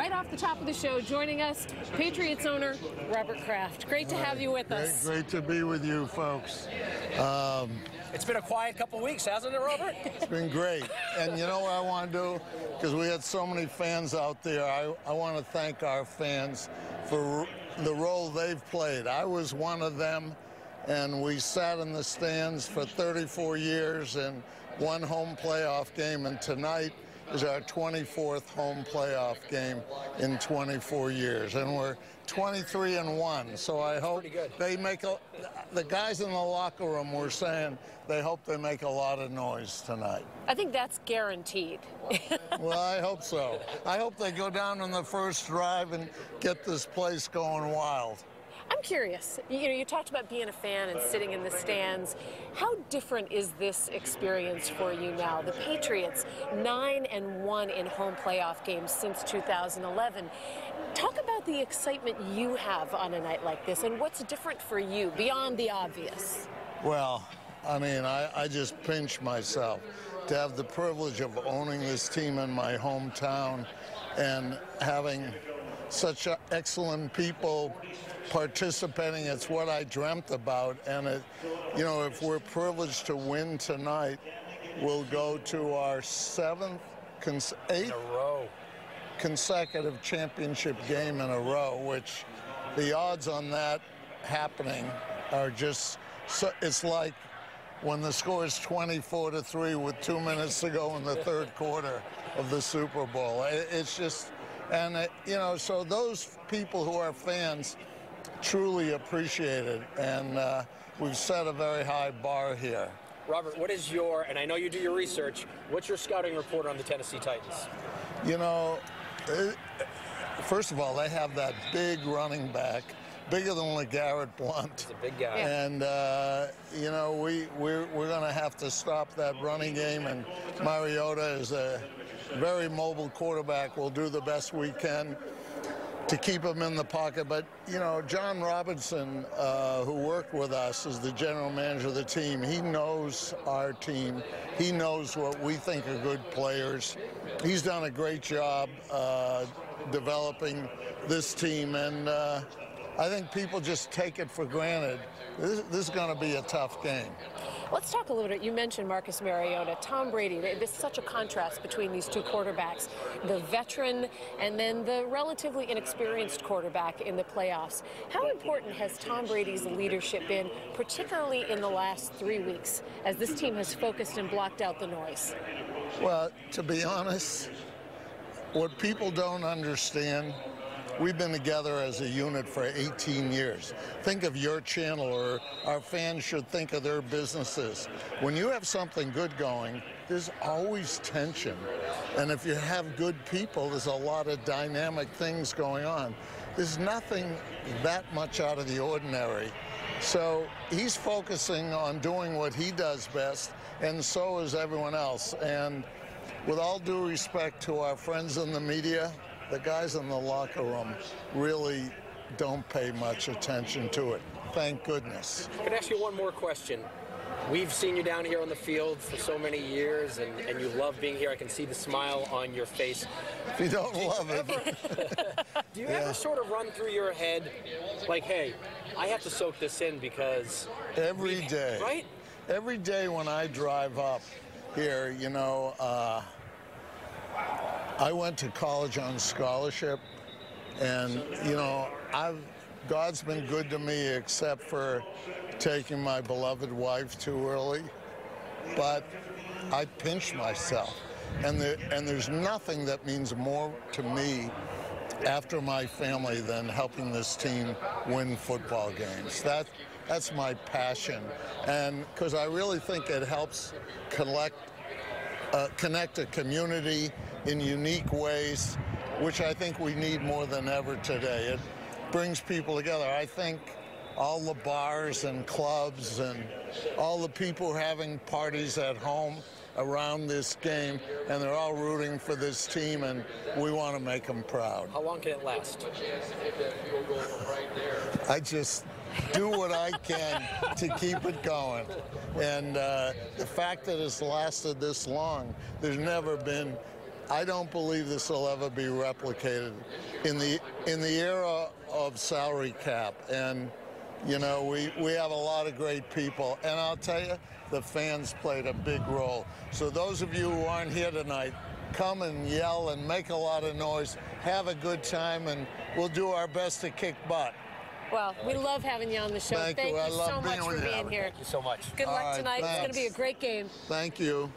right off the top of the show, joining us, Patriots owner Robert Kraft. Great to have you with us. Great to be with you folks. It's been a quiet couple weeks, hasn't it, Robert? It's been great. And you know what I want to do? Because we had so many fans out there, I want to thank our fans for the role they've played. I was one of them, and we sat in the stands for 34 years and one home playoff game, and tonight is our 24th home playoff game in 24 years, and we're 23-1. So I hope they make the guys in the locker room were saying they hope they make a lot of noise tonight. I think that's guaranteed. Well, I hope so. I hope they go down on the first drive and get this place going wild. I'm curious, you talked about being a fan and sitting in the stands. How different is this experience for you now? The Patriots, 9-1 in home playoff games since 2011. Talk about the excitement you have on a night like this and what's different for you beyond the obvious. Well, I mean, I just pinch myself to have the privilege of owning this team in my hometown and having such excellent people participating. It's what I dreamt about, and if we're privileged to win tonight, we'll go to our eighth consecutive championship game in a row, which the odds on that happening are just so, it's like when the score is 24-3 with 2 minutes to go in the third quarter of the Super Bowl. It's just, and so those people who are fans truly appreciate it, and we've set a very high bar here. Robert, what is your, and I know you do your research, what's your scouting report on the Tennessee Titans? First of all, they have that big running back, bigger than LeGarrette Blount. He's a big guy. And, we're going to have to stop that running game, and Mariota is a very mobile quarterback. We'll do the best we can to keep him in the pocket. But, John Robinson, who worked with us as the general manager of the team, he knows our team. He knows what we think are good players. He's done a great job developing this team, and I think people just take it for granted. This is going to be a tough game. Let's talk a little bit. You mentioned Marcus Mariota, Tom Brady. There's such a contrast between these two quarterbacks, the veteran and then the relatively inexperienced quarterback in the playoffs. How important has Tom Brady's leadership been, particularly in the last 3 weeks, as this team has focused and blocked out the noise? Well, to be honest, what people don't understand, we've been together as a unit for 18 years. Think of your channel, or our fans should think of their businesses. When you have something good going, there's always tension. And if you have good people, there's a lot of dynamic things going on. There's nothing that much out of the ordinary. So he's focusing on doing what he does best, and so is everyone else. And with all due respect to our friends in the media, the guys in the locker room really don't pay much attention to it. Thank goodness. Can I ask you one more question? We've seen you down here on the field for so many years, and you love being here. I can see the smile on your face. If you don't love it. Do you ever sort of run through your head, like, hey, I have to soak this in because... Every day. Right? Every day when I drive up here, I went to college on scholarship, and, God's been good to me except for taking my beloved wife too early. But I pinch myself, and there's nothing that means more to me after my family than helping this team win football games. That's my passion, and because I really think it helps connect a community in unique ways, which I think we need more than ever today. It brings people together. I think all the bars and clubs and all the people having parties at home around this game, and they're all rooting for this team, and we want to make them proud. How long can it last? I just do what I can to keep it going. And the fact that it's lasted this long, there's never been I don't believe this will ever be replicated in the era of salary cap. And you know, we have a lot of great people, and I'll tell you, the fans played a big role. So those of you who aren't here tonight, come and yell and make a lot of noise, have a good time, and we'll do our best to kick butt. Well, we love having you on the show. Thank you. I love so much being for with you. being here. Thank you so much. Good luck tonight. Thanks. It's going to be a great game. Thank you.